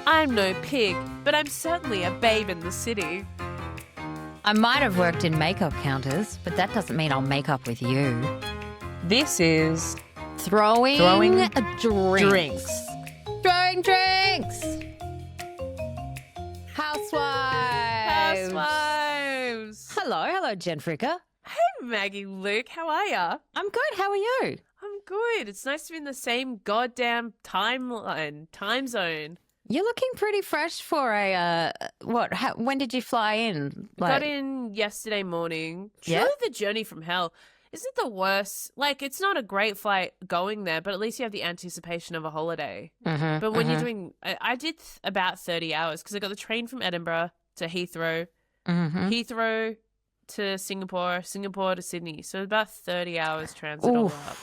I'm no pig, but I'm certainly a babe in the city. I might have worked in makeup counters, but that doesn't mean I'll make up with you. This is Throwing drinks. Throwing drinks. Housewives. Hello, Jen Fricker. Hey, Maggie, Luke, how are ya? I'm good. How are you? I'm good. It's nice to be in the same goddamn time zone. You're looking pretty fresh for a when did you fly in? Got in yesterday morning. Truly the journey from hell. Isn't the worst? Like, it's not a great flight going there, but at least you have the anticipation of a holiday. But when you're doing, I did about 30 hours because I got the train from Edinburgh to Heathrow, Heathrow to Singapore, Singapore to Sydney. So about 30 hours transit all up.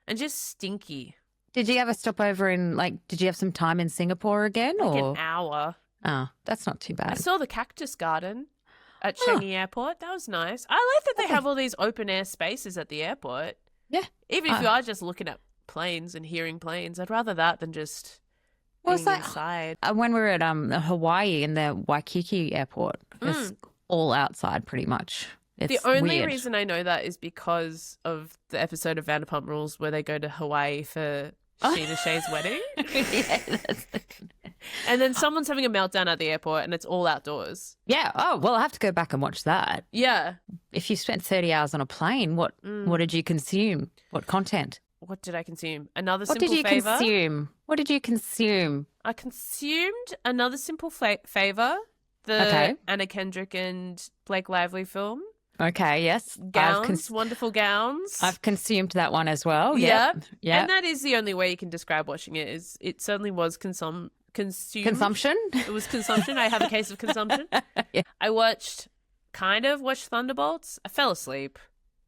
And just stinky. Did you have a stopover in, did you have some time in Singapore again? An hour. Oh, that's not too bad. I saw the cactus garden at Changi Airport. That was nice. I like that they have all these open air spaces at the airport. Yeah. Even if you are just looking at planes and hearing planes, I'd rather that than just being inside. When we were at Hawaii in the Waikiki airport, it's all outside pretty much. It's the only weird. reason I know that is because of the episode of Vanderpump Rules where they go to Hawaii for Sheena Shea's wedding. And then someone's having a meltdown at the airport and it's all outdoors. Yeah. Oh, well, I'll have to go back and watch that. Yeah. If you spent 30 hours on a plane, what did you consume? What content? What did I consume? Another What simple did you favour. consume? What did you consume? I consumed another simple favour, the Anna Kendrick and Blake Lively film. Okay, yes. Gowns, wonderful gowns. I've consumed that one as well. Yeah. Yeah. And that is the only way you can describe watching it. Is it certainly was consumed. Consumption? It was consumption. I have a case of consumption. Yeah. I watched Thunderbolts. I fell asleep.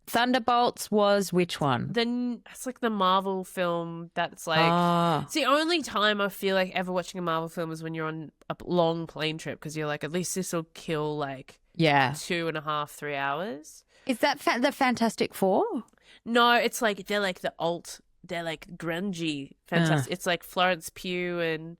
Thunderbolts was which one? Then it's like the Marvel film that's like it's the only time I feel like ever watching a Marvel film is when you're on a long plane trip because you're like, at least this will kill 2.5, 3 hours. Is that the Fantastic Four? No, it's like they're like they're like grungy fantastic. It's like Florence Pugh and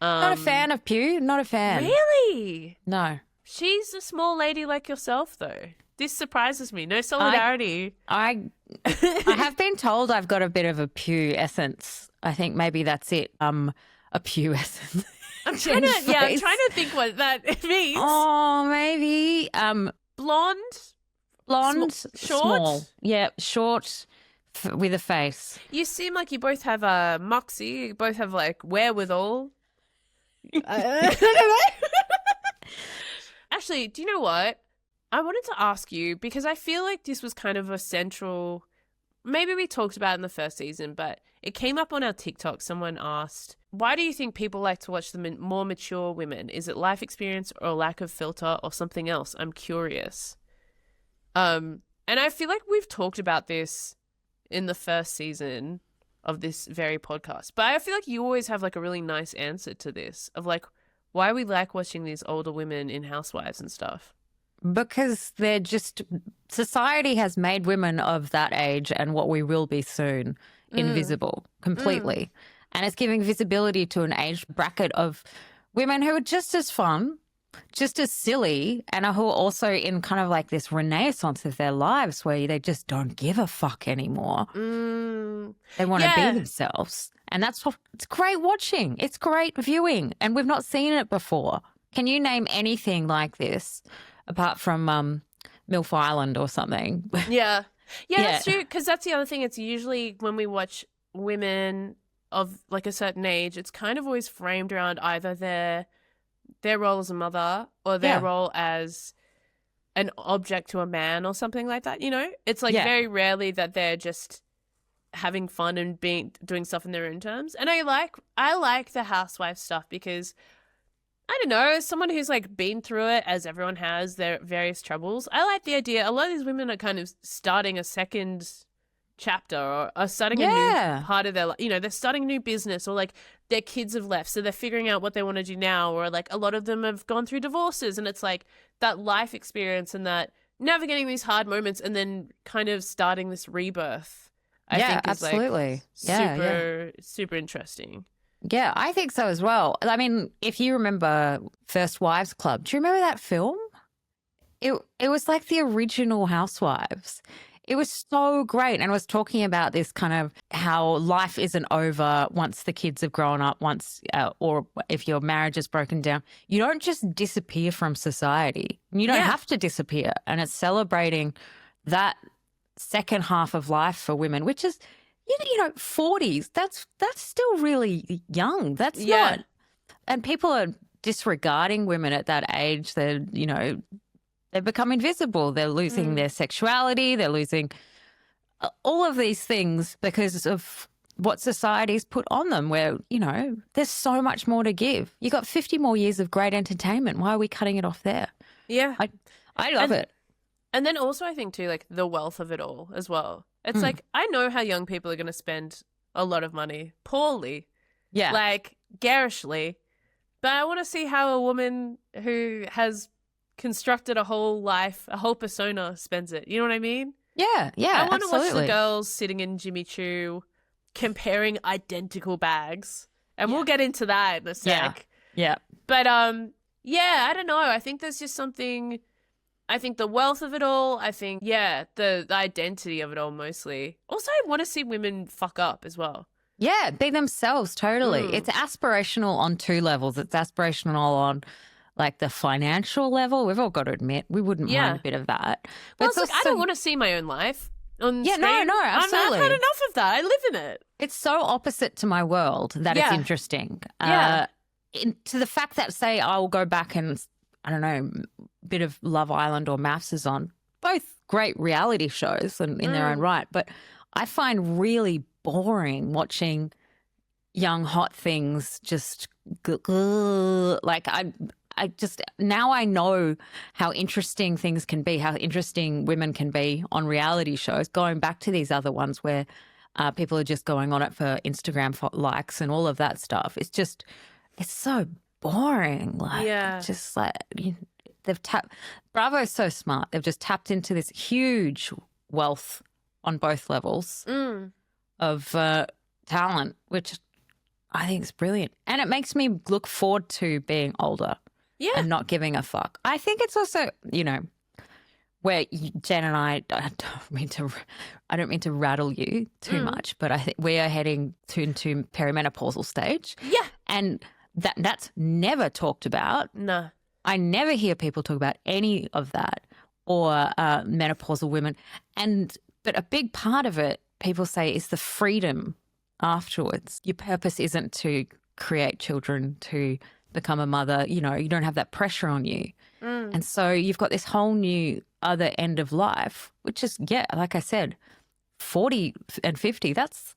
not a fan of Pugh. Not a fan. Really? No. She's a small lady like yourself, though. This surprises me. No solidarity. I have been told I've got a bit of a Pugh essence. I think maybe that's it. A Pugh essence. I'm trying to think what that means. Oh, maybe. Blonde, short. Small. Yeah, short with a face. You seem like you both have a moxie. You both have wherewithal. I don't know. Actually, do you know what? I wanted to ask you because I feel like this was kind of a central. Maybe we talked about it in the first season, but it came up on our TikTok. Someone asked, why do you think people like to watch the more mature women? Is it life experience or lack of filter or something else? I'm curious. And I feel like we've talked about this in the first season of this very podcast, but I feel like you always have a really nice answer to this of why we like watching these older women in Housewives and stuff. Because they're just, society has made women of that age and what we will be soon invisible completely. And it's giving visibility to an age bracket of women who are just as fun, just as silly, and who are also in kind of this renaissance of their lives where they just don't give a fuck anymore. They want to be themselves. And it's great watching. It's great viewing. And we've not seen it before. Can you name anything like this? Apart from MILF Island or something. Yeah, that's true. Because that's the other thing. It's usually when we watch women of a certain age, it's kind of always framed around either their role as a mother or their role as an object to a man or something like that. You know, it's very rarely that they're just having fun and doing stuff in their own terms. And I like the housewife stuff because, I don't know, as someone who's been through it, as everyone has their various troubles, I like the idea. A lot of these women are kind of starting a second chapter or are starting a new part of their life. You know, they're starting a new business or their kids have left. So they're figuring out what they want to do now. Or a lot of them have gone through divorces and it's that life experience and that navigating these hard moments and then kind of starting this rebirth. I think is absolutely. super interesting. Yeah, I think so as well. I mean, if you remember First Wives Club, do you remember that film? It was like the original Housewives. It was so great, and was talking about this kind of how life isn't over once the kids have grown up, or if your marriage is broken down. You don't just disappear from society. You don't have to disappear, and it's celebrating that second half of life for women, which is, 40s. That's still really young. That's not, and people are disregarding women at that age. They become invisible. They're losing their sexuality. They're losing all of these things because of what society's put on them, where, there's so much more to give. You got 50 more years of great entertainment. Why are we cutting it off there? Yeah. I love it. And then also I think too, like the wealth of it all as well. It's like, I know how young people are going to spend a lot of money poorly. Yeah. Like garishly. But I want to see how a woman who has constructed a whole life, a whole persona spends it. You know what I mean? Yeah, I want to watch the absolutely. girls sitting in Jimmy Choo comparing identical bags. And we'll get into that in a sec. Yeah. But I don't know. I think there's just something, I think the wealth of it all, I think, the identity of it all mostly. Also, I want to see women fuck up as well. Yeah, be themselves, totally. It's aspirational on two levels. It's aspirational on like the financial level. We've all got to admit, we wouldn't mind a bit of that. But it's like, I don't want to see my own life on screen. No, absolutely. I've had enough of that. I live in it. It's so opposite to my world that it's interesting. To the fact that, say, I will go back and, I don't know, a bit of Love Island or MAFS is on. Both great reality shows in their own right. But I find really boring watching young hot things just like I just, now I know how interesting things can be, how interesting women can be on reality shows, going back to these other ones where people are just going on it for Instagram likes and all of that stuff. It's so boring. Just like, Bravo's so smart. They've just tapped into this huge wealth on both levels of talent, which I think is brilliant. And it makes me look forward to being older. Yeah. And not giving a fuck. I think it's also, where Jen and I don't mean to rattle you too much, but I think we are heading into perimenopausal stage. Yeah. And that's never talked about. No. I never hear people talk about any of that or menopausal women. But a big part of it, people say, is the freedom afterwards. Your purpose isn't to create children, to become a mother, you don't have that pressure on you. And so you've got this whole new other end of life, which is, like I said, 40 and 50, that's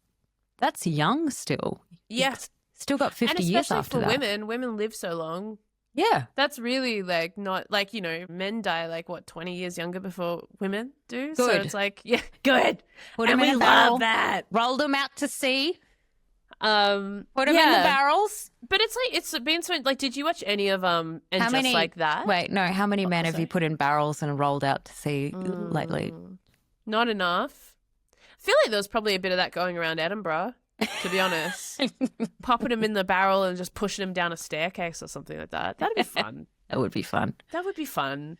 young still. Yeah. You've still got 50 years after that. And especially for women live so long. Yeah. That's really like not like, men die like 20 years younger before women do. Good. So it's like, good. Put them in a barrel. That. Roll them out to sea. Put them in the barrels. But it's like, it's been so, like, did you watch any of Like That? Wait, no, how many men have you put in barrels and rolled out to sea lately? Not enough. I feel like there was probably a bit of that going around Edinburgh, to be honest. Popping him in the barrel and just pushing him down a staircase or something like that. That'd be fun. That would be fun. That would be fun.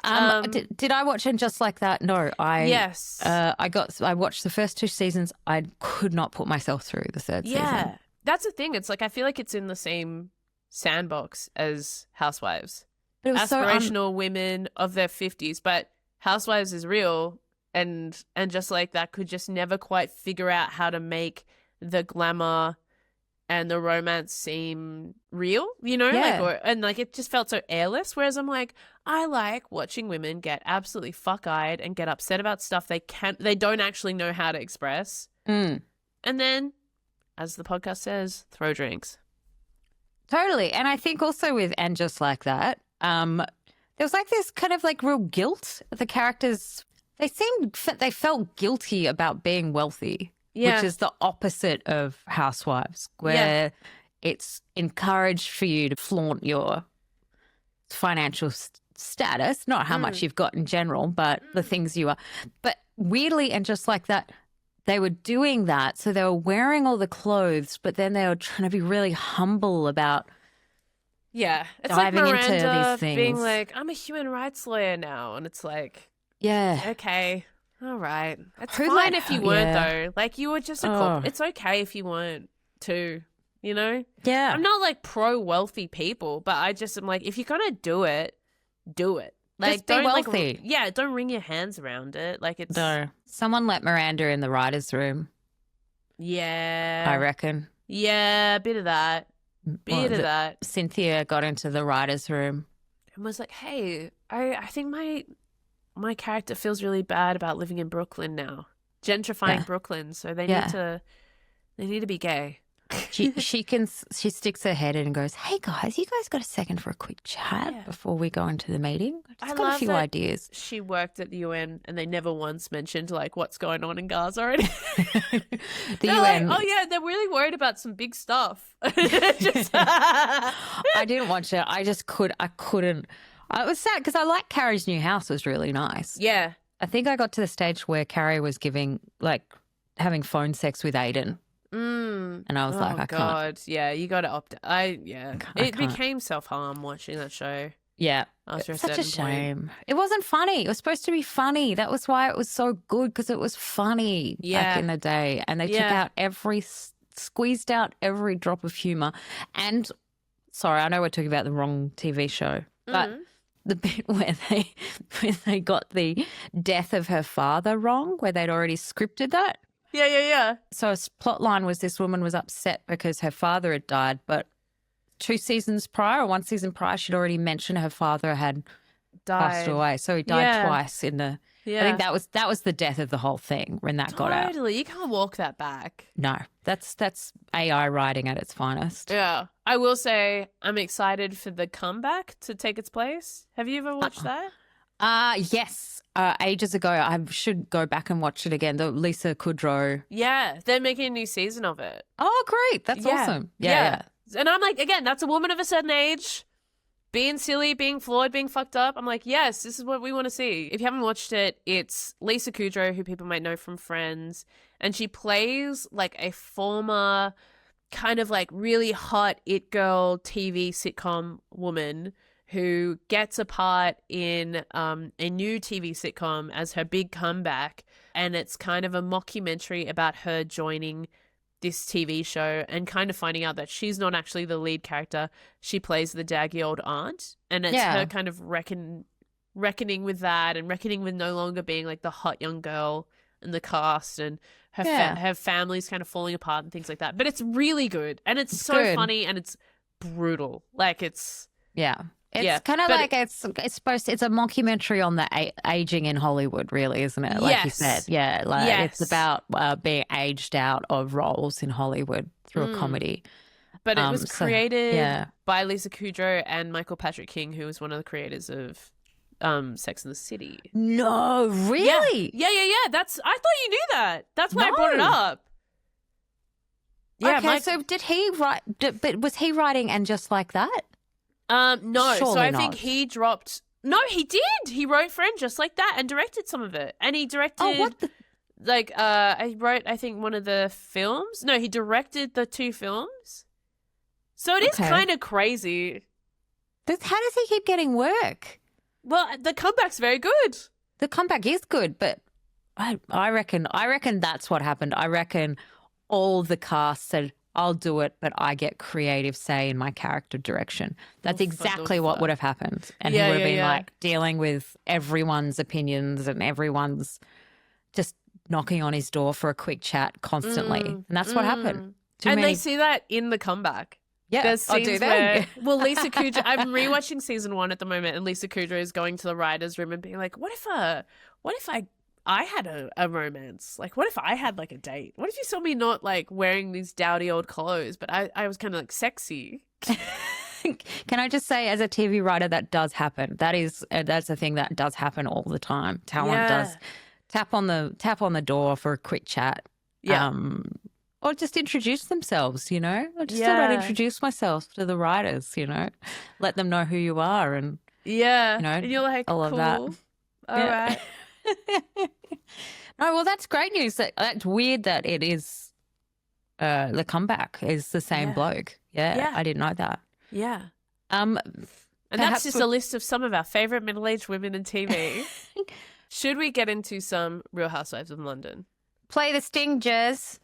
Did I watch And Just Like That? No, Yes. I watched the first 2 seasons. I could not put myself through the third season. Yeah, that's the thing. It's like I feel like it's in the same sandbox as Housewives. But it was aspirational women of their 50s, but Housewives is real, and Just Like That could just never quite figure out how to make the glamour and the romance seem real, it just felt so airless. Whereas I'm like, I like watching women get absolutely fuck-eyed and get upset about stuff they don't actually know how to express. And then, as the podcast says, throw drinks. Totally. And I think also with And Just Like That, there was like this kind of like real guilt. The characters, they felt guilty about being wealthy. Yeah. Which is the opposite of Housewives, where it's encouraged for you to flaunt your financial status, not how much you've got in general, but the things you are. But weirdly, And Just Like That, they were doing that. So they were wearing all the clothes, but then they were trying to be really humble about Yeah. It's diving like into Miranda these things. being like, I'm a human rights lawyer now. And it's like, yeah. okay, all right. It's Who fine let- if you weren't, yeah. though. Like, you were just a Oh. It's okay if you weren't, too. You know? Yeah. I'm not, like, pro-wealthy people, but I just am like, if you're going to do it, do it. Like, Just be don't, wealthy. Like, don't wring your hands around it. Like, it's... No. Someone let Miranda in the writer's room, Yeah. I reckon. Yeah, a bit of that. Bit of that. Cynthia got into the writer's room. And was like, hey, I think my character feels really bad about living in Brooklyn now. Gentrifying Brooklyn, so they need to be gay. She sticks her head in and goes, hey guys, you guys got a second for a quick chat before we go into the meeting? I just got a few ideas. She worked at the UN and they never once mentioned like what's going on in Gaza or anything. The They're UN. like, oh yeah, they're really worried about some big stuff. I didn't watch it. I couldn't. I was sad because I like Carrie's new house was really nice. Yeah. I think I got to the stage where Carrie was having phone sex with Aiden. And I was like, I can't. Yeah, you got to opt out. It became self-harm watching that show. Yeah. After It's such a certain point. shame. It wasn't funny. It was supposed to be funny. That was why it was so good, because it was funny back in the day. And they took out squeezed out every drop of humour. And, sorry, I know we're talking about the wrong TV show, but the bit where they got the death of her father wrong, where they'd already scripted that. Yeah. So a plot line was this woman was upset because her father had died, but 2 seasons prior or 1 season prior, she'd already mentioned her father had passed away. So he died twice in the. I think that was the death of the whole thing when that got out. Totally, you can't walk that back. No, that's AI writing at its finest. Yeah, I will say I'm excited for the comeback to take its place. Have you ever watched that? Yes. Ages ago, I should go back and watch it again. The Lisa Kudrow. Yeah, they're making a new season of it. Oh, great. That's awesome. Yeah. And I'm like, again, that's a woman of a certain age, being silly, being flawed, being fucked up. I'm like, yes, this is what we want to see. If you haven't watched it, it's Lisa Kudrow, who people might know from Friends, and she plays like a former kind of like really hot it girl TV sitcom woman who gets a part in a new TV sitcom as her big comeback. And it's kind of a mockumentary about her joining this TV show and kind of finding out that she's not actually the lead character. She plays the daggy old aunt. And it's her kind of reckoning with that and reckoning with no longer being like the hot young girl in the cast, and her family's kind of falling apart and things like that. But it's really good. And it's so funny and it's brutal. Like it's... Yeah. It's kind of like it's a mockumentary on the aging in Hollywood, really, isn't it? Like you said, it's about being aged out of roles in Hollywood through a comedy. But it was created by Lisa Kudrow and Michael Patrick King, who was one of the creators of Sex and the City. No, really? Yeah. I thought you knew that. That's why I brought it up. Yeah. Okay, so did he write? But was he writing and just like that? No. Surely so I not. think he dropped. No, he did. He wrote for Just Like That and directed some of it. And he directed. Oh, what the? I wrote, I think, one of the films. No, he directed the 2 films. So it is kind of crazy. How does he keep getting work? Well, the comeback's very good. The comeback is good, but I reckon that's what happened. I reckon all the cast said, I'll do it, but I get creative say in my character direction. That's exactly what would have happened. And he would have been like dealing with everyone's opinions and everyone's just knocking on his door for a quick chat constantly. And that's what happened. They see that in the comeback. Yeah, there's scenes do where, Lisa Kudrow, I'm rewatching season 1 at the moment, and Lisa Kudrow is going to the writer's room and being like, what if I had a romance? Like, what if I had like a date? What if you saw me not like wearing these dowdy old clothes, but I was kind of like sexy? Can I just say, as a TV writer, that does happen. That's a thing that does happen all the time. Talent does tap on the door for a quick chat. Yeah. Or just introduce themselves, you know? I just thought I'd introduce myself to the writers, you know? Let them know who you are and, you know, and you're like, all cool. of that. All right. Oh, well, that's great news. That's weird that it is the comeback is the same bloke. Yeah, I didn't know that. Yeah. And that's just a list of some of our favourite middle-aged women in TV. Should we get into some Real Housewives of London? Play the sting, Jez.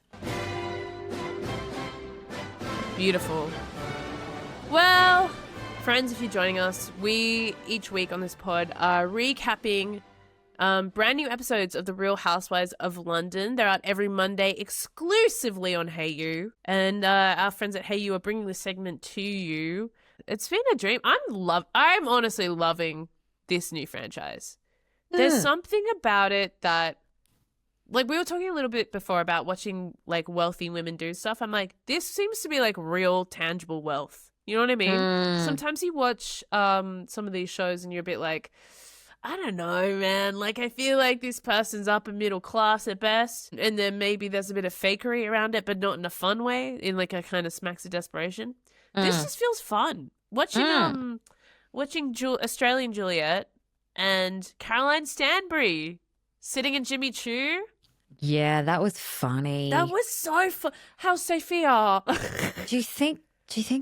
Beautiful. Well, friends, if you're joining us, we each week on this pod are recapping brand new episodes of The Real Housewives of London. They're out every Monday exclusively on Hayu. And our friends at Hayu are bringing this segment to you. It's been a dream. I'm honestly loving this new franchise. There's something about it that, like, we were talking a little bit before about watching like wealthy women do stuff. I'm like, this seems to be like real tangible wealth. You know what I mean? Sometimes you watch some of these shows and you're a bit like, I don't know, man. Like, I feel like this person's upper middle class at best, and then maybe there's a bit of fakery around it, but not in a fun way, in like a kind of smacks of desperation. This just feels fun. Watching Australian Juliet and Caroline Stanbury sitting in Jimmy Choo. Yeah, that was funny. That was so fun. How's Sophia? Do you think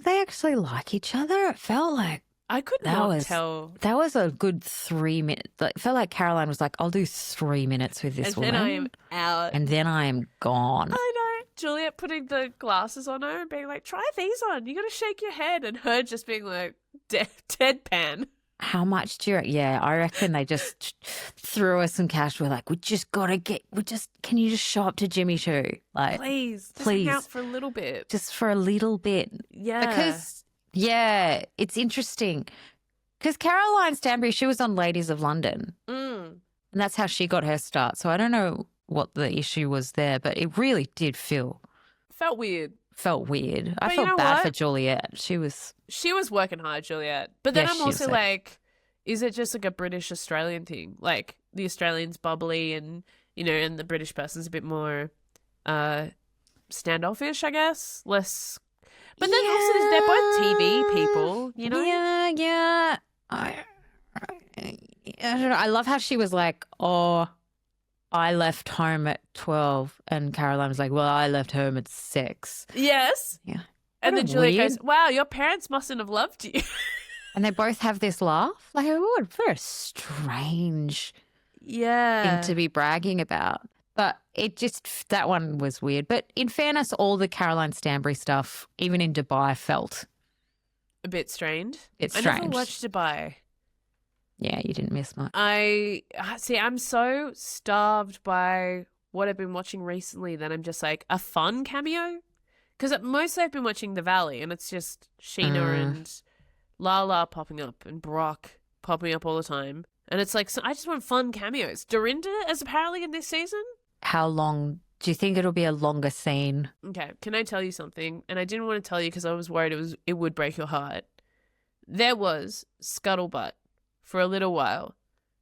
they actually like each other? It felt like I could not tell. That was a good 3 minutes. It felt like Caroline was like, I'll do 3 minutes with this woman. And then I am out. And then I am gone. I know. Juliet putting the glasses on her and being like, try these on. You got to shake your head. And her just being like, deadpan. How much do you reckon? Yeah, I reckon they just threw us some cash. We're like, can you just show up to Jimmy Choo? Like, please. Hang out for a little bit. Just for a little bit. Yeah. Because, yeah, it's interesting. Because Caroline Stanbury, she was on Ladies of London. And that's how she got her start. So I don't know what the issue was there, but it really did felt weird. I felt bad for Juliet. She was working hard, Juliet. But then I'm also was like, is it just like a British Australian thing? Like the Australian's bubbly and, you know, and the British person's a bit more standoffish, I guess. Less. But then also they're both TV people, you know? Yeah. I don't know. I love how she was like, oh, I left home at 12, and Caroline was like, well, I left home at 6. Yes. Yeah. And then Julia goes, wow, your parents mustn't have loved you. And they both have this laugh. Like, what a strange thing to be bragging about. But that one was weird. But in fairness, all the Caroline Stanbury stuff, even in Dubai, felt a bit strange. It's strange. I never watched Dubai. Yeah, you didn't miss much. I'm so starved by what I've been watching recently that I'm just like, a fun cameo? Because mostly I've been watching The Valley, and it's just Sheena and Lala popping up and Brock popping up all the time. And it's like, so I just want fun cameos. Dorinda is apparently in this season. How long? Do you think it'll be a longer scene? Okay, can I tell you something? And I didn't want to tell you because I was worried it would break your heart. There was scuttlebutt for a little while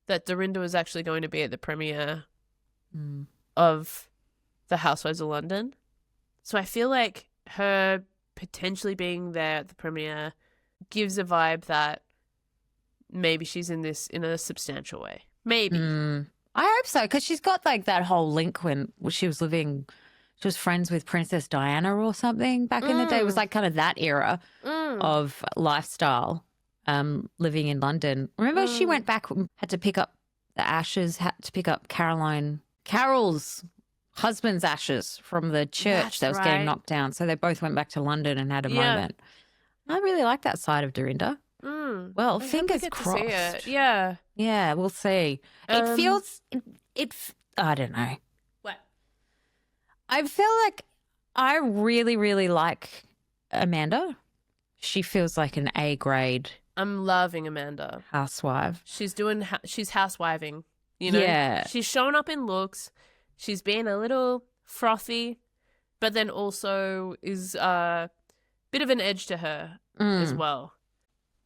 that Dorinda was actually going to be at the premiere of The Housewives of London. So I feel like her potentially being there at the premiere gives a vibe that maybe she's in this in a substantial way. Maybe. I hope so, because she's got like that whole link when she was friends with Princess Diana or something back in the day. It was like kind of that era of lifestyle. Living in London. Remember she went back, had to pick up the ashes, had to pick up Carol's husband's ashes from the church that was getting knocked down. So they both went back to London and had a moment. I really like that side of Dorinda. Well, fingers crossed. Yeah. Yeah, we'll see. It feels, I don't know. What? I feel like I really, really like Amanda. She feels like an A grade. I'm loving Amanda. Housewife. She's housewiving, you know? Yeah. She's showing up in looks. She's being a little frothy, but then also is a bit of an edge to her as well.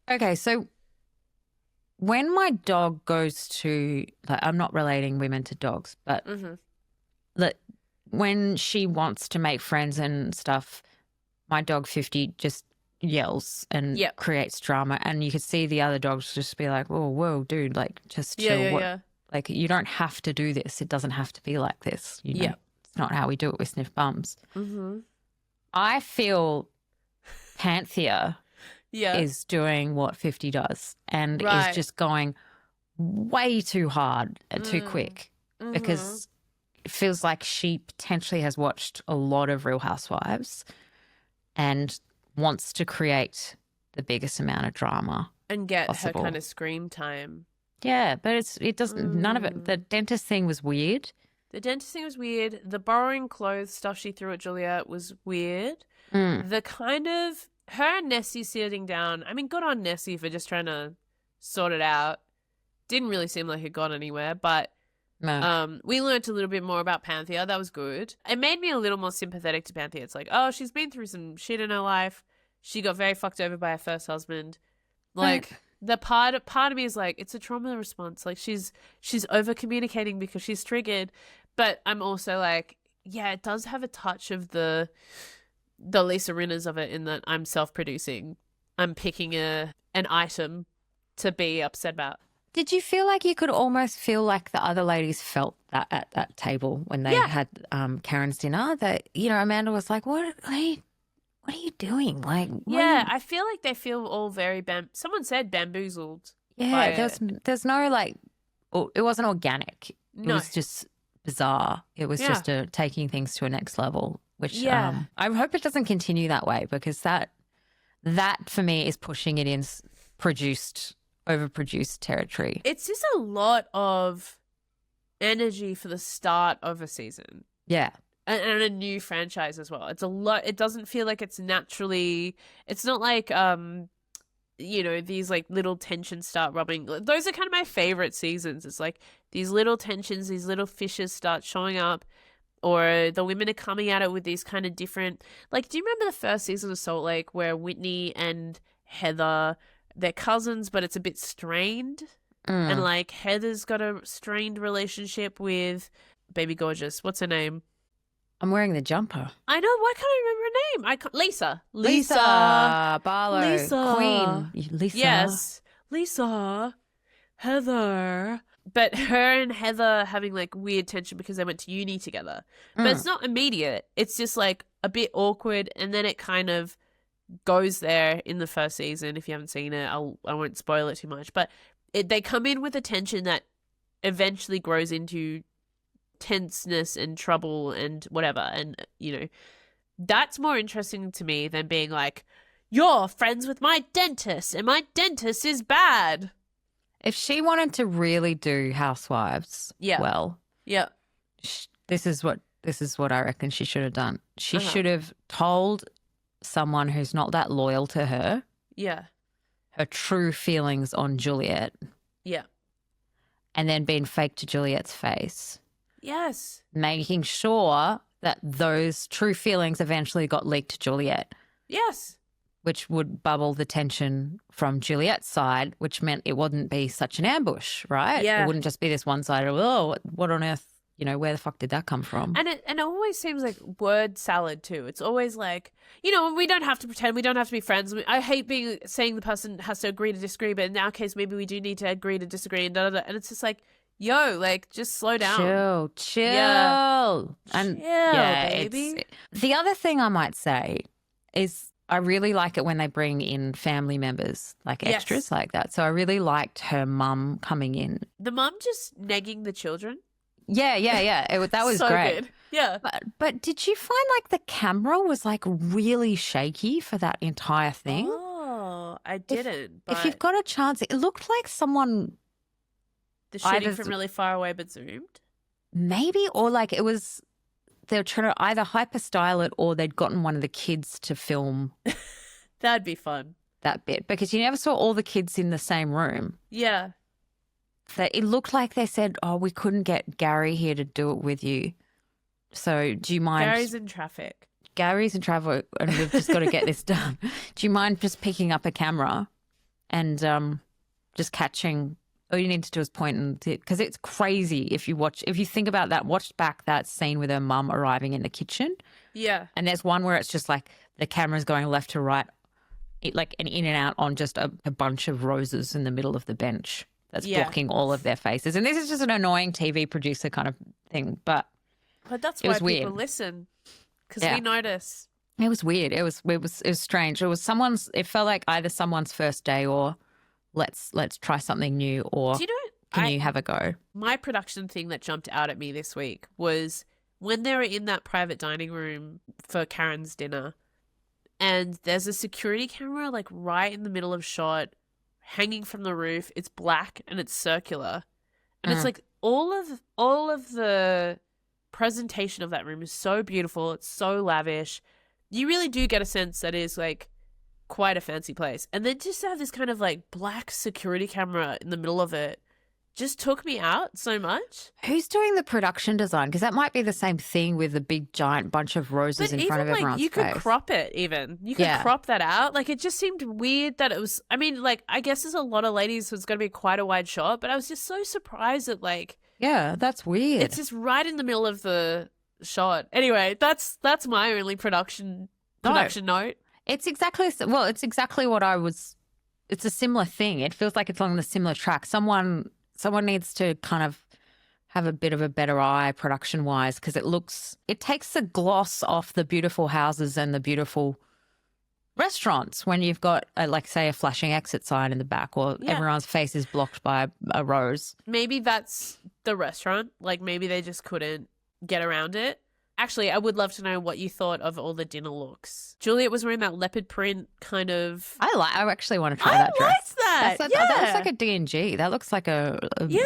Okay, so when my dog goes to, like, I'm not relating women to dogs, but when she wants to make friends and stuff, my dog 50 just yells and creates drama, and you could see the other dogs just be like, whoa, dude, like, just chill. Like, you don't have to do this. It doesn't have to be like this. You know, it's not how we do it. We sniff bums. Mm-hmm. I feel Panthea is doing what 50 does and is just going way too hard and too quick because it feels like she potentially has watched a lot of Real Housewives and wants to create the biggest amount of drama and get possible. her kind of scream time. Yeah, but it doesn't, none of it. The dentist thing was weird. The dentist thing was weird. The borrowing clothes stuff she threw at Juliet was weird. The kind of, her and Nessie sitting down, I mean, good on Nessie for just trying to sort it out. Didn't really seem like it got anywhere, but we learnt a little bit more about Panthea. That was good. It made me a little more sympathetic to Panthea. It's like, oh, she's been through some shit in her life. She got very fucked over by her first husband. Like, the part of me is like, it's a trauma response. Like, she's over communicating because she's triggered. But I'm also like, yeah, it does have a touch of the Lisa Rinners of it in that I'm self-producing. I'm picking an item to be upset about. Did you feel like you could almost feel like the other ladies felt that at that table when they had Karen's dinner? That, you know, Amanda was like, what are you doing? Like, I feel like they feel all very someone said bamboozled. Yeah, there's no like, it wasn't organic. It was just bizarre. It was just taking things to a next level, which I hope it doesn't continue that way because that for me is pushing it in overproduced territory. It's just a lot of energy for the start of a season. Yeah. And a new franchise as well. It's a lot. It doesn't feel like it's naturally. It's not like you know, these like little tensions start rubbing. Those are kind of my favorite seasons. It's like these little tensions, these little fishes start showing up, or the women are coming at it with these kind of different. Like, do you remember the first season of Salt Lake where Whitney and Heather, they're cousins, but it's a bit strained, and like Heather's got a strained relationship with Baby Gorgeous. What's her name? I'm wearing the jumper. I know. Why can't I remember her name? Lisa Barlow. Lisa. Queen. Lisa. Yes. Lisa. Heather. But her and Heather having like weird tension because they went to uni together. But it's not immediate. It's just like a bit awkward, and then it kind of goes there in the first season. If you haven't seen it, I won't spoil it too much. But they come in with a tension that eventually grows into tenseness and trouble and whatever, and you know, that's more interesting to me than being like, you're friends with my dentist and my dentist is bad. If she wanted to really do Housewives well, this is what I reckon she should have done. She should have told someone who's not that loyal to her her true feelings on Juliet, and then been fake to Juliet's face. Yes. Making sure that those true feelings eventually got leaked to Juliet. Yes. Which would bubble the tension from Juliet's side, which meant it wouldn't be such an ambush, right? Yeah. It wouldn't just be this one-sided, oh, what on earth, you know, where the fuck did that come from? And it always seems like word salad too. It's always like, you know, we don't have to pretend, we don't have to be friends. I hate saying the person has to agree to disagree, but in our case, maybe we do need to agree to disagree and da-da-da. And it's just like, yo, like, just slow down. Chill. Yeah. And chill, baby. The other thing I might say is I really like it when they bring in family members, like extras like that. So I really liked her mum coming in. The mum just negging the children. Yeah. That was so great. Good. Yeah. But did you find like the camera was like really shaky for that entire thing? Oh, I didn't. If you've got a chance, it looked like someone... The shooting from really far away but zoomed? Maybe, or like it was, they were trying to either hyper style it or they'd gotten one of the kids to film. That'd be fun. That bit, because you never saw all the kids in the same room. Yeah. It looked like they said, oh, we couldn't get Gary here to do it with you. So do you mind? Gary's in traffic. Gary's in traffic and we've just got to get this done. Do you mind just picking up a camera and just catching... All you need to do is point and because it's crazy if you think about that, watch back that scene with her mum arriving in the kitchen. Yeah. And there's one where it's just like the camera's going left to right, like an in and out on just a bunch of roses in the middle of the bench. that's blocking all of their faces. And this is just an annoying TV producer kind of thing, but that's it why was weird. people listen, because we notice. It was weird. It was strange. It was someone's. It felt like either someone's first day or let's try something new, or Do you know, can you have a go? My production thing that jumped out at me this week was when they were in that private dining room for Karen's dinner, and there's a security camera like right in the middle of shot, hanging from the roof. It's black and it's circular, and it's like all of the presentation of that room is so beautiful. It's so lavish. You really do get a sense that it is like quite a fancy place. And then just to have this kind of like black security camera in the middle of it just took me out so much. Who's doing the production design? Because that might be the same thing with the big giant bunch of roses in front of everyone's face. You could crop it even. You could crop that out. Like it just seemed weird that it was, I mean, like I guess there's a lot of ladies, so it's going to be quite a wide shot, but I was just so surprised that like. Yeah, that's weird. It's just right in the middle of the shot. Anyway, that's my only production note. It's exactly what I was. It's a similar thing. It feels like it's on the similar track. Someone needs to kind of have a bit of a better eye production wise, because it takes the gloss off the beautiful houses and the beautiful restaurants when you've got like say a flashing exit sign in the back, or everyone's face is blocked by a rose. Maybe that's the restaurant. Like maybe they just couldn't get around it. Actually, I would love to know what you thought of all the dinner looks. Juliet was wearing that leopard print kind of. I actually want to try that dress. I liked that. That looks like a D&G. That looks like a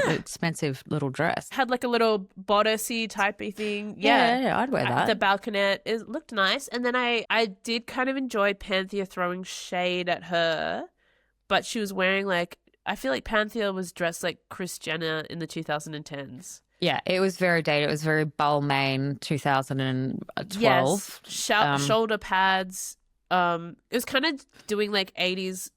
expensive little dress. Had like a little bodice-y typey thing. Yeah, I'd wear that. The balconette, it looked nice. And then I did kind of enjoy Panthea throwing shade at her, but she was wearing like, I feel like Panthea was dressed like Kris Jenner in the 2010s. Yeah, it was very dated. It was very Balmain 2012. Yes, shoulder pads. It was kind of doing like 80s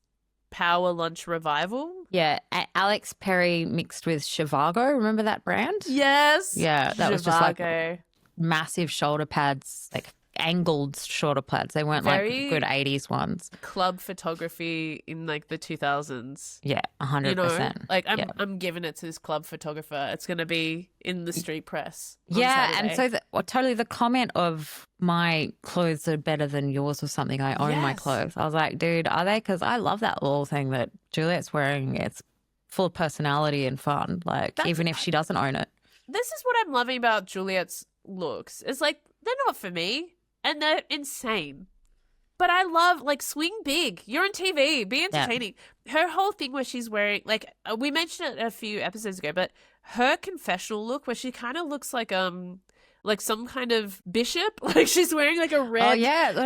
power lunch revival. Yeah, Alex Perry mixed with Zhivago. Remember that brand? Yes. Yeah, that was just like massive shoulder pads, like angled shoulder pads. They weren't like good 80s ones. Club photography in like the 2000s. Yeah, 100%. You know, like I'm giving it to this club photographer. It's going to be in the street press. Yeah, and so totally the comment of my clothes are better than yours or something. I own my clothes. I was like, dude, are they? Because I love that little thing that Juliet's wearing. It's full of personality and fun. Like even if she doesn't own it. This is what I'm loving about Juliet's looks. It's like they're not for me. And they're insane. But I love, like, swing big. You're on TV. Be entertaining. Yeah. Her whole thing where she's wearing, like, we mentioned it a few episodes ago, but her confessional look where she kind of looks like some kind of bishop. Like, she's wearing, like, a red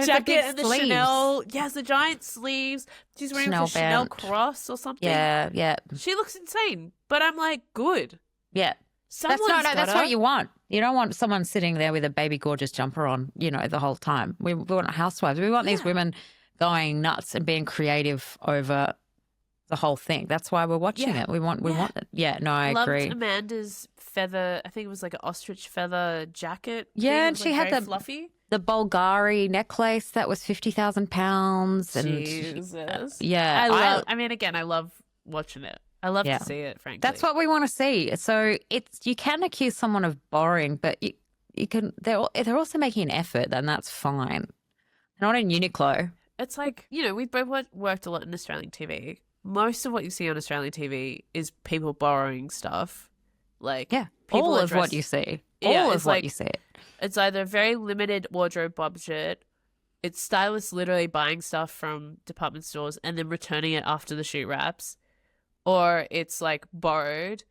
jacket and the sleeves. Chanel. Yes, the giant sleeves. She's wearing a Chanel cross or something. Yeah, yeah. She looks insane. But I'm like, good. Yeah. That's what you want. You don't want someone sitting there with a baby gorgeous jumper on, you know, the whole time. We want housewives. We want these women going nuts and being creative over the whole thing. That's why we're watching it. We want it. Yeah, no, I agree. Loved Amanda's feather. I think it was like an ostrich feather jacket. Yeah, and she had the fluffy. The Bulgari necklace that was £50,000. Jesus. Yeah. I mean, again, I love watching it. I love to see it, frankly. That's what we want to see. So you can accuse someone of borrowing, but you can. They're also making an effort, and that's fine. Not in Uniqlo. It's like, you know, we've both worked a lot in Australian TV. Most of what you see on Australian TV is people borrowing stuff. Like all of what you see. All of what you see. It's either a very limited wardrobe budget. It's stylists literally buying stuff from department stores and then returning it after the shoot wraps. Or it's like borrowed,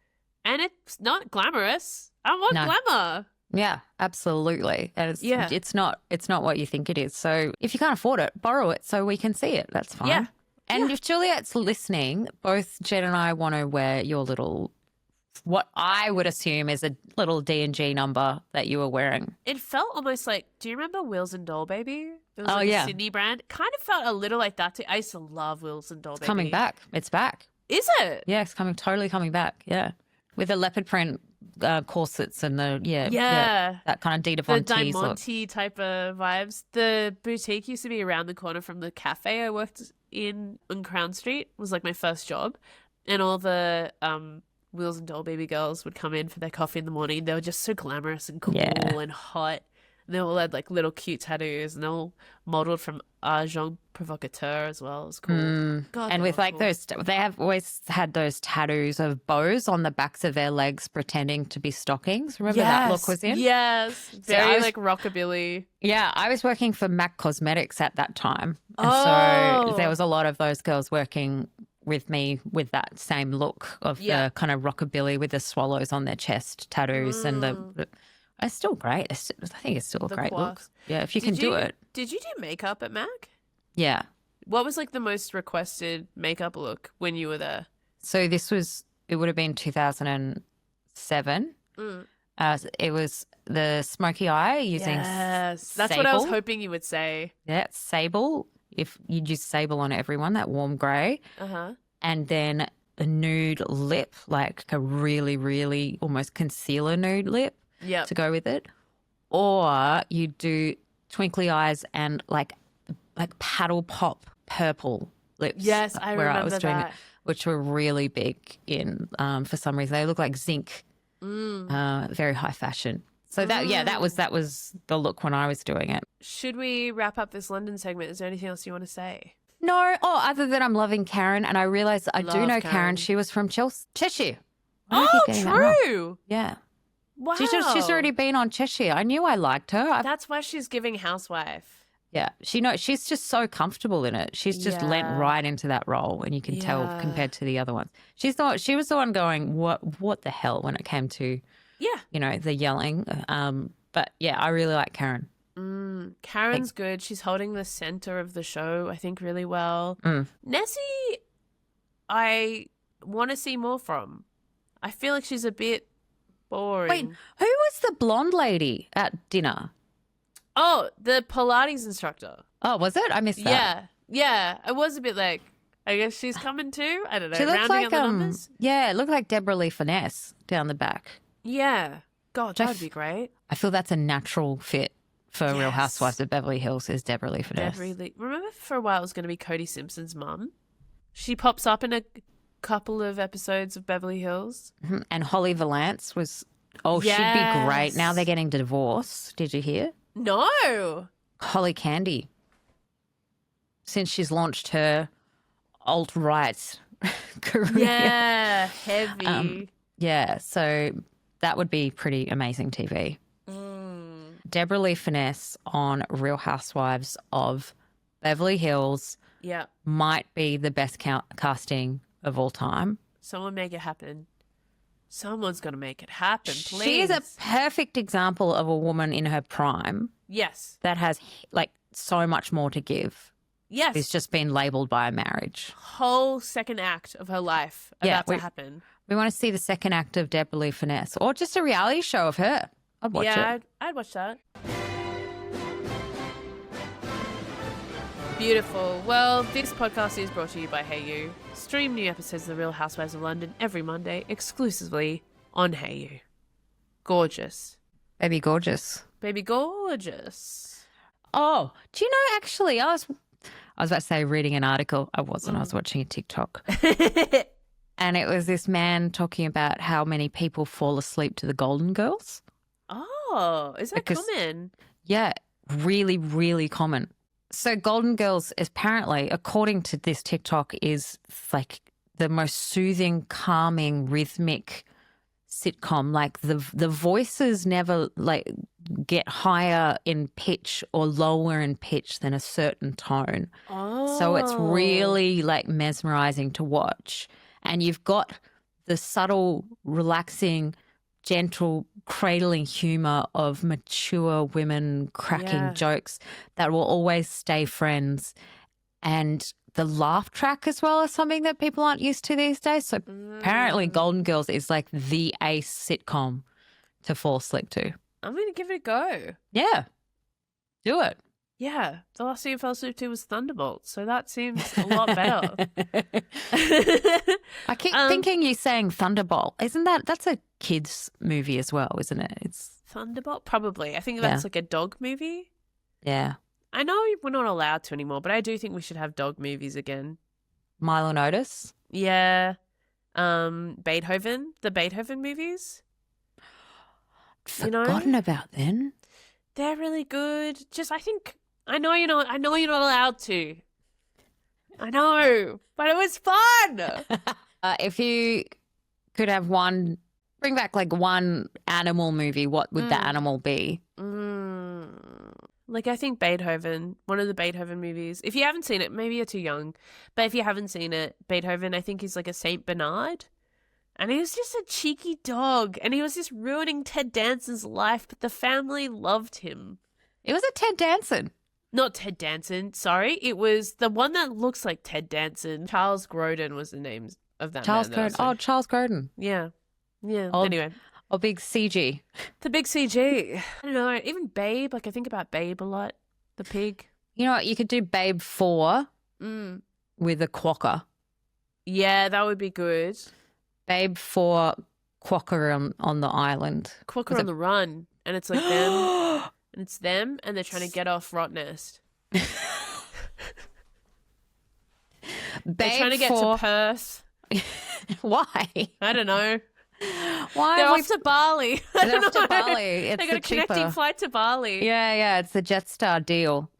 and it's not glamorous. I want glamour. Yeah, absolutely. And it's not what you think it is. So if you can't afford it, borrow it so we can see it. That's fine. Yeah. And if Juliet's listening, both Jen and I want to wear your little, what I would assume is a little D&G number that you were wearing. It felt almost like, do you remember Wheels and Doll Baby? It was a Sydney brand. It kind of felt a little like that too. I used to love Wheels and Doll Baby. It's coming back. It's back. Is it? Yeah, it's totally coming back. Yeah, with the leopard print corsets and the that kind of Dita Von Teese look. The Diamante type of vibes. The boutique used to be around the corner from the cafe I worked in on Crown Street. It was like my first job. And all the Wheels and Doll baby girls would come in for their coffee in the morning. They were just so glamorous and cool and hot. And they all had like little cute tattoos, and they're all modeled from Jean Provocateur as well. It was cool. God, and with like cool. those, they have always had those tattoos of bows on the backs of their legs pretending to be stockings. Remember that look was in? Yes. Very like rockabilly. Yeah, I was working for MAC Cosmetics at that time. And so there was a lot of those girls working with me with that same look of the kind of rockabilly with the swallows on their chest tattoos and the it's still great. I think it's still a great look. Yeah, if you can do it. Did you do makeup at MAC? Yeah. What was like the most requested makeup look when you were there? So it would have been 2007. It was the smoky eye using Yes, that's sable. what I was hoping you would say. Yeah, sable. If you'd use sable on everyone, that warm grey. And then a nude lip, like a really, really almost concealer nude lip to go with it. Or you do twinkly eyes and like paddle pop purple lips. Yes, I remember I was doing that. it, which were really big in for some reason. They look like zinc, very high fashion. So that was the look when I was doing it. Should we wrap up this London segment? Is there anything else you want to say? No. Oh, other than I'm loving Karen, and I realised I do know Karen. She was from Cheshire. Oh, true. Yeah. Wow. She's already been on Cheshire. I knew I liked her. That's why she's giving Housewife. Yeah. She's just so comfortable in it. She's just lent right into that role, and you can tell compared to the other ones. She was the one going, what the hell when it came to the yelling. But yeah, I really like Karen. Karen's good. She's holding the center of the show, I think, really well. Nessie, I want to see more from. I feel like she's a bit boring. Wait, who was the blonde lady at dinner? Oh, the Pilates instructor. Oh, was it? I missed that. Yeah. It was a bit like, I guess she's coming too. I don't know. She looked rounding like up the numbers. Yeah, it looked like Deborah Lee Finesse down the back. Yeah. God, that would be great. I feel that's a natural fit for Real Housewives of Beverly Hills is Deborah Lee Finesse. Remember for a while it was going to be Cody Simpson's mum? She pops up in a couple of episodes of Beverly Hills. And Holly Valance she'd be great. Now they're getting divorced. Did you hear? No. Holly Candy. Since she's launched her alt-right career. Yeah, heavy. So that would be pretty amazing TV. Deborah Lee Finesse on Real Housewives of Beverly Hills might be the best casting of all time. Someone make it happen. Someone's going to make it happen, please. She is a perfect example of a woman in her prime. Yes. That has like so much more to give. Yes. It's just been labelled by a marriage. Whole second act of her life about to happen. We want to see the second act of Deborah Lee Finesse or just a reality show of her. I'd watch it. Yeah, I'd watch that. Beautiful. Well, this podcast is brought to you by Hayu. Stream new episodes of The Real Housewives of London every Monday exclusively on Hayu. Gorgeous. Baby gorgeous. Baby gorgeous. Oh, do you know, actually, I was about to say reading an article. I wasn't. I was watching a TikTok. And it was this man talking about how many people fall asleep to the Golden Girls. Oh, is that common? Yeah, really, really common. So Golden Girls is apparently, according to this TikTok, is like the most soothing, calming, rhythmic sitcom. Like the voices never like get higher in pitch or lower in pitch than a certain tone. Oh. So it's really like mesmerizing to watch. And you've got the subtle, relaxing, gentle, cradling humor of mature women cracking jokes that will always stay friends. And the laugh track as well is something that people aren't used to these days. So apparently Golden Girls is like the ace sitcom to fall asleep to. I'm going to give it a go. Yeah. Do it. Yeah. The last thing I fell asleep to was Thunderbolt. So that seems a lot better. I keep thinking you saying Thunderbolt. That's a kid's movie as well, isn't it? It's Thunderbolt? Probably. I think that's like a dog movie. Yeah. I know we're not allowed to anymore, but I do think we should have dog movies again. Milo and Otis? Yeah. Beethoven, the Beethoven movies. Forgotten about them. They're really good. Just I know you're not allowed to. I know, but it was fun. If you could have bring back like one animal movie, what would the animal be? Like I think Beethoven, one of the Beethoven movies. If you haven't seen it, maybe you're too young. But if you haven't seen it, Beethoven, I think he's like a Saint Bernard. And he was just a cheeky dog. And he was just ruining Ted Danson's life, but the family loved him. It was a Ted Danson. Not Ted Danson, sorry. It was the one that looks like Ted Danson. Charles Grodin was the name of that Charles man. Grodin. Oh, Charles Grodin. Yeah. Yeah. Anyway. Oh, big CG. The big CG. I don't know. Even Babe. Like, I think about Babe a lot. The pig. You know what? You could do Babe 4 with a quokka. Yeah, that would be good. Babe 4 quokka on the island. Quokka on the run. And it's like them. And it's them. And they're trying to get off Rottnest. They're trying to get to Perth. Why? I don't know. Why? They're off to Bali. They're off to Bali. They got a connecting flight to Bali. Yeah. It's the Jetstar deal.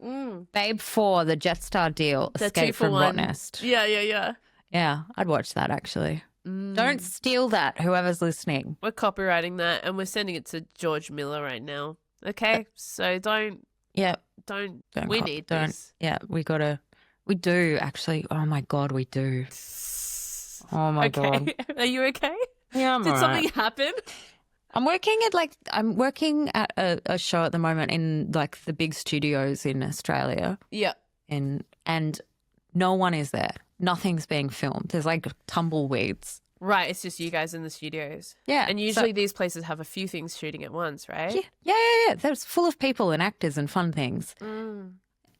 Babe 4, the Jetstar deal. The Escape from Rottnest. Yeah. Yeah, I'd watch that actually. Don't steal that, whoever's listening. We're copywriting that and we're sending it to George Miller right now. Okay? So don't. Yeah. Don't we need this. Yeah, we do actually. Oh my God, we do. Oh my God. Are you okay? Yeah, I'm Did something happen? I'm working at a show at the moment in like the big studios in Australia. Yeah. And no one is there. Nothing's being filmed. There's like tumbleweeds. Right, it's just you guys in the studios. Yeah. And usually these places have a few things shooting at once, right? Yeah. There's full of people and actors and fun things.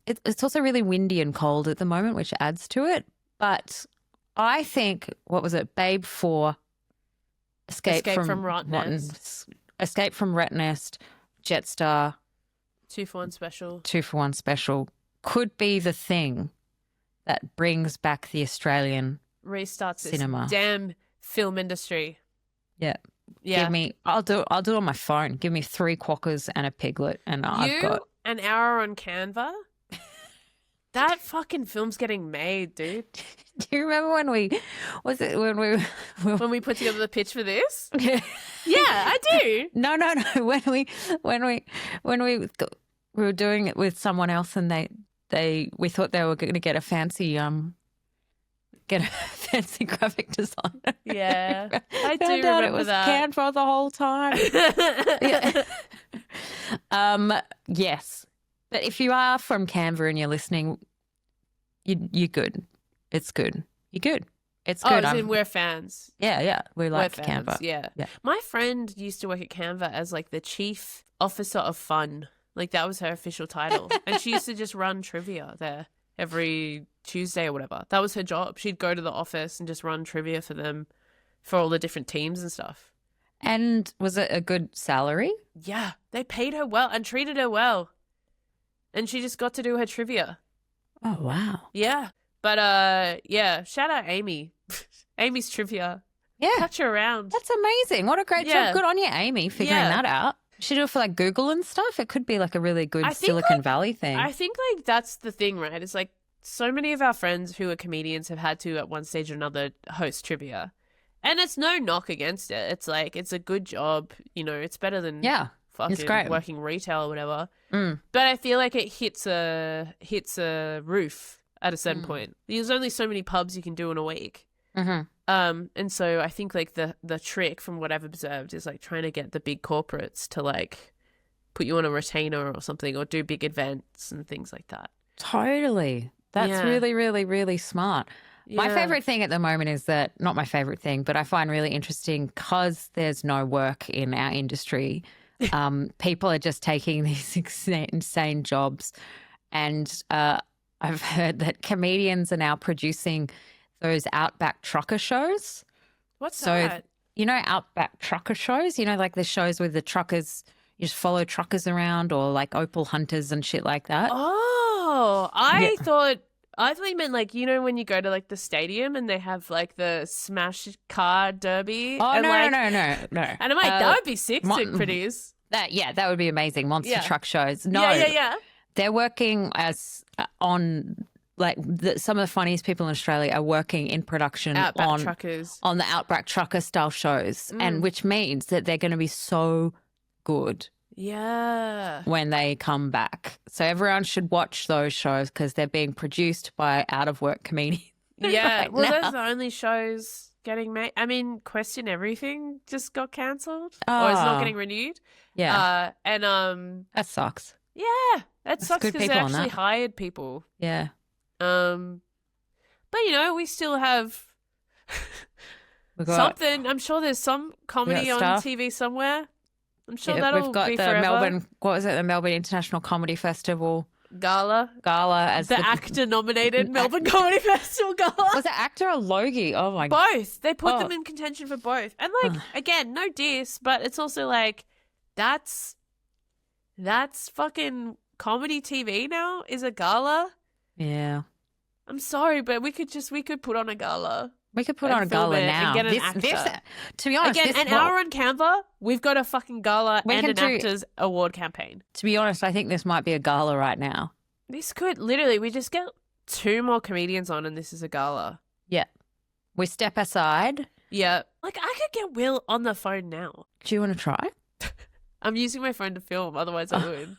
It's also really windy and cold at the moment, which adds to it. But I think, what was it, Babe 4, Escape from Rottnest. Escape from Rottnest, Jetstar. 2 for 1 special. 2 for 1 special could be the thing that brings back the Australian restarts cinema. This damn film industry. Yeah. I'll do it on my phone. Give me 3 quokkas and a piglet and I've got an hour on Canva. That fucking film's getting made, dude. Do you remember when we put together the pitch for this? Yeah, I do. No. When we were doing it with someone else and we thought they were going to get a fancy graphic designer. Yeah, I do Found out remember it was that. Canva the whole time. Yes, but if you are from Canva and you're listening, you're good. It's good. You're good. It's good. Oh, we're fans. Yeah. We like Canva. Yeah. My friend used to work at Canva as like the chief officer of fun. Like that was her official title. And she used to just run trivia there every Tuesday or whatever. That was her job. She'd go to the office and just run trivia for them for all the different teams and stuff. And was it a good salary? Yeah. They paid her well and treated her well. And she just got to do her trivia. Oh, wow. Yeah. But, shout out Amy. Amy's trivia. Yeah. Catch her around. That's amazing. What a great job. Good on you, Amy, figuring that out. She do it for like Google and stuff. It could be like a really good Silicon Valley thing. I think like that's the thing, right? It's like so many of our friends who are comedians have had to at one stage or another host trivia. And it's no knock against it. It's like, it's a good job. You know, it's better than fucking working retail or whatever. But I feel like it hits a roof at a certain point. There's only so many pubs you can do in a week. And so I think like the trick from what I've observed is like trying to get the big corporates to like put you on a retainer or something or do big events and things like that. Totally. That's really, really, really smart. My favorite thing at the moment is that, not my favorite thing, but I find really interesting because there's no work in our industry. People are just taking these insane jobs. And I've heard that comedians are now producing those Outback trucker shows. What's that? You know, Outback trucker shows, you know, like the shows with the truckers, you just follow truckers around or like opal hunters and shit like that. Oh, I thought I thought you meant like, you know, when you go to like the stadium and they have like the smash car derby. Oh, and, no, like, no. And I'm like, that would be sick, Sick Pretties. That would be amazing. Monster truck shows. No, yeah. They're working as on like some of the funniest people in Australia are working in production on the Outback Trucker style shows, and which means that they're going to be so good. Yeah. When they come back. So everyone should watch those shows because they're being produced by out-of-work comedians. Yeah. right Well, now. those are the only shows getting made. I mean, Question Everything just got cancelled or is not getting renewed. Yeah. That sucks. Yeah. That sucks because they actually hired people. Yeah. But, you know, we still have something. I'm sure there's some comedy on TV somewhere. I'm sure that'll we've got be the forever. Melbourne, what was it, the Melbourne International Comedy Festival Gala as the actor-nominated Melbourne Comedy Festival Gala. Was it actor or Logie? Oh my god. Both. They put them in contention for both. And like again, no diss, but it's also like that's fucking comedy TV now is a gala. Yeah. I'm sorry, but we could put on a gala. We could put on a gala now. And get an actor. To be honest, again, an hour on Canva, we've got a fucking gala and an actors award campaign. To be honest, I think this might be a gala right now. This could literally, we just get 2 more comedians on, and this is a gala. Yeah, we step aside. Yeah, like I could get Will on the phone now. Do you want to try? I'm using my phone to film, otherwise I would.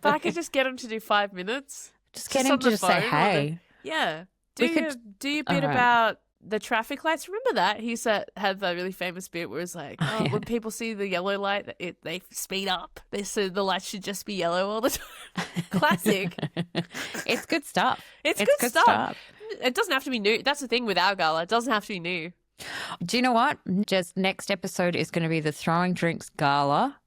But I could just get him to do 5 minutes. Just get him to just say hey. Yeah. Do your bit about the traffic lights. Remember that? He had that really famous bit where it's like, when people see the yellow light, they speed up. They said the lights should just be yellow all the time. Classic. It's good stuff. It's good stuff. It doesn't have to be new. That's the thing with our gala. It doesn't have to be new. Do you know what? Just next episode is going to be the Throwing Drinks Gala.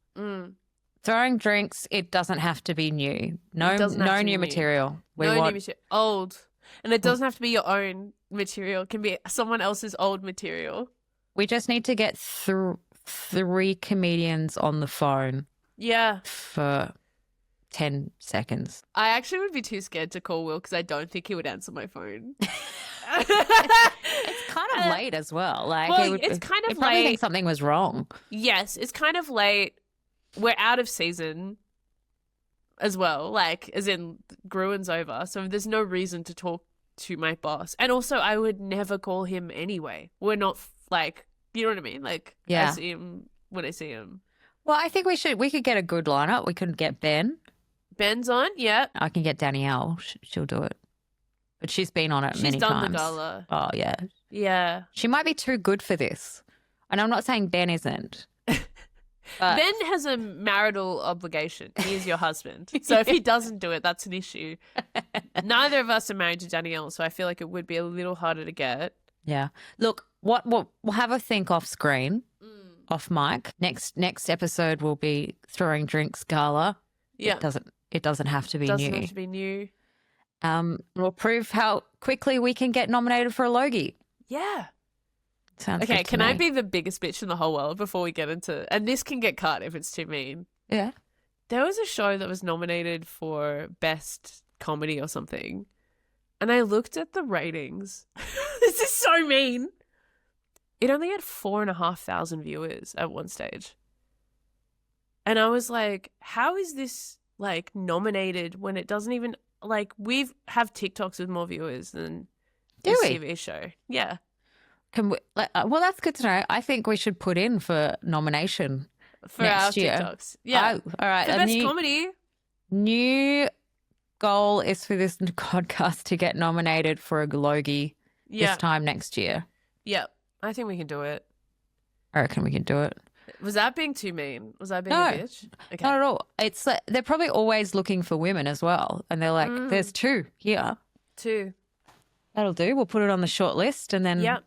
Throwing drinks, it doesn't have to be new. No new material. New material. Old. And it doesn't have to be your own material. It can be someone else's old material. We just need to get 3 comedians on the phone. Yeah. For 10 seconds. I actually would be too scared to call Will because I don't think he would answer my phone. It's kind of late as well. Like, it's kind of late. Probably think something was wrong. Yes, it's kind of late. We're out of season as well, like as in Gruen's over, so there's no reason to talk to my boss. And also I would never call him anyway. We're not like, you know what I mean? Like I see him when I see him. Well, I think we could get a good lineup. We could get Ben's on, yeah. I can get Danielle. She'll do it. But she's been on it many times. She's done the gala. Oh, yeah. Yeah. She might be too good for this. And I'm not saying Ben isn't. Ben has a marital obligation. He is your husband. So if he doesn't do it, that's an issue. Neither of us are married to Danielle, so I feel like it would be a little harder to get. Yeah. Look, we'll have a think off screen, off mic. Next episode will be Throwing Drinks Gala. Yeah. It doesn't have to be new. Doesn't have to be new. We'll prove how quickly we can get nominated for a Logie. Yeah. Sounds okay, good to can me. I be the biggest bitch in the whole world before we get into... And this can get cut if it's too mean. Yeah. There was a show that was nominated for Best Comedy or something. And I looked at the ratings. This is so mean. It only had 4,500 viewers at one stage. And I was like, how is this, like, nominated when it doesn't even... Like, we have TikToks with more viewers than this TV show. Yeah. Can we, well, that's good to know. I think we should put in for nomination for next our year. TikToks. Yeah. All right. For Best Comedy. New goal is for this podcast to get nominated for a Logie this time next year. Yeah. I think we can do it. I reckon we can do it. Was that being too mean? Was that being a bitch? Okay. Not at all. It's they're probably always looking for women as well. And they're like, there's 2 here. 2. That'll do. We'll put it on the short list and then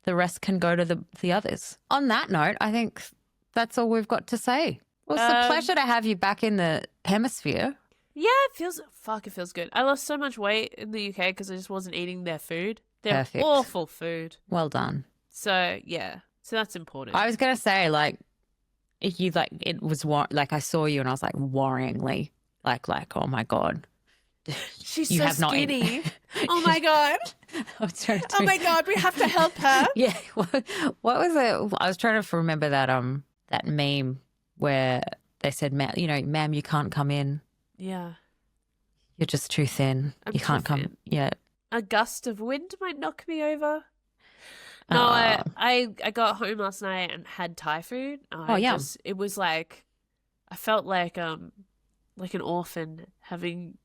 the rest can go to the others. On that note, I think that's all we've got to say. Well, it's a pleasure to have you back in the hemisphere. Yeah, it feels good. I lost so much weight in the UK because I just wasn't eating their food. They're awful food. Well done. So, yeah. So that's important. I was going to say, like, it was like I saw you and I was like worryingly like, oh my God. She's You so have not eaten. skinny. Oh my God. I was trying to Oh my God. We have to help her. Yeah. What was it? I was trying to remember that meme where they said, ma'am, you can't come in. Yeah. You're just too thin. I'm you too can't come. thin. Yeah. A gust of wind might knock me over. No, I got home last night and had Thai food. Yum. It was like, I felt like an orphan having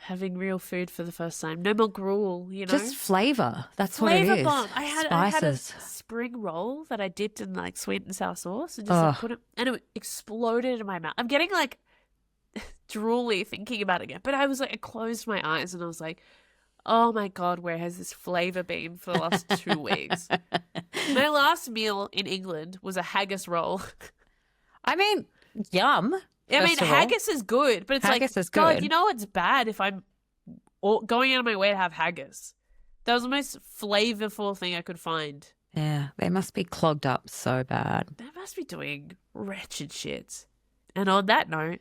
real food for the first time. No more gruel, Just flavor. That's Flavor what it is. bomb. I had a Spices. spring roll that I dipped in like sweet and sour sauce and just put it, and it exploded in my mouth. I'm getting like drooly thinking about it again. But I was like, I closed my eyes and I was like, oh my God, where has this flavor been for the last 2 weeks? My last meal in England was a haggis roll. I mean, yum. I mean, haggis is good, but it's haggis is God, good. you know it's bad if I'm going out of my way to have haggis. That was the most flavorful thing I could find. Yeah, they must be clogged up so bad. They must be doing wretched shit. And on that note,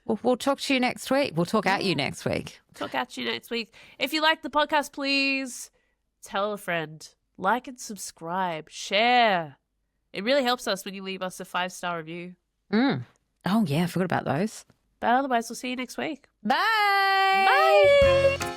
We'll talk to you next week. We'll talk at you next week. Talk at you next week. If you like the podcast, please tell a friend. Like and subscribe. Share. It really helps us when you leave us a 5-star review. Oh, yeah, I forgot about those. But otherwise, we'll see you next week. Bye. Bye.